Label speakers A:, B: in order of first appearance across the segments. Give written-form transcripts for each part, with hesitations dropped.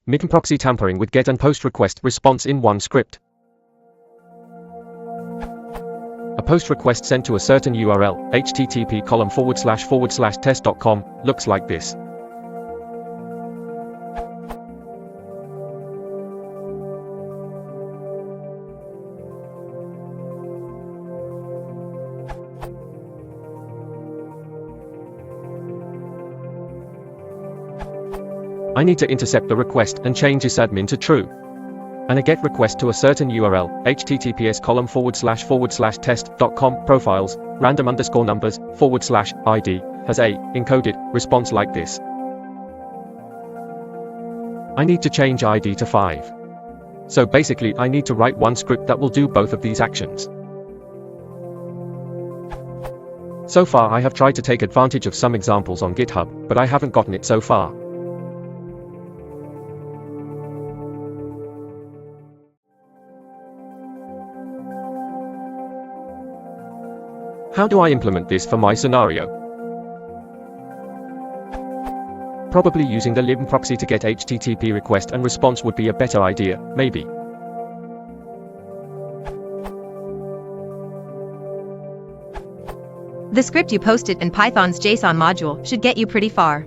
A: Mitmproxy tampering with get and post request response in one script. A post request sent to a certain URL, http://test.com, looks like this. I need to intercept the request and change sysadmin to true. And a get request to a certain URL, https://test.com profiles, random_numbers/ID, has a encoded response like this. I need to change ID to 5. So basically I need to write one script that will do both of these actions. So far I have tried to take advantage of some examples on GitHub, but I haven't gotten it so far. How do I implement this for my scenario? Probably using the libmproxy to get HTTP request and response would be a better idea, maybe.
B: The script you posted in Python's JSON module should get you pretty far.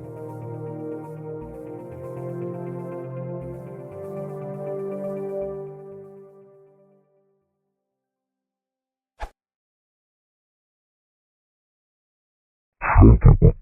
C: Okay.